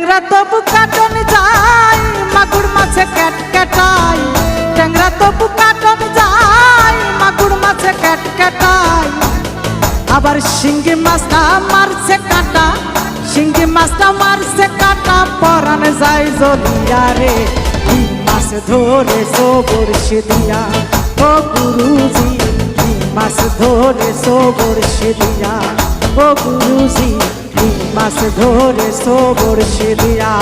ট্যাংরা তবু কাটন যায়, মাগুর মাছে ক্যাট ক্যাটাই। ট্যাংরা তবু কাটন যায়, মাগুর মাছে ক্যাট ক্যাটাই। আবার শিঙ্গি মাছটা মারছে কাটা, শিঙ্গি মাছটা মারছে কাটা, পরান যায় জ্বলিয়া রে। কি মাছ ধরেছো বড়শি দিয়া ও গুরুজি, কি মাছ ধরেছো বড়শি দিয়া ও গুরুজি, কি মাছ ধরেছো বড়শি দিয়া।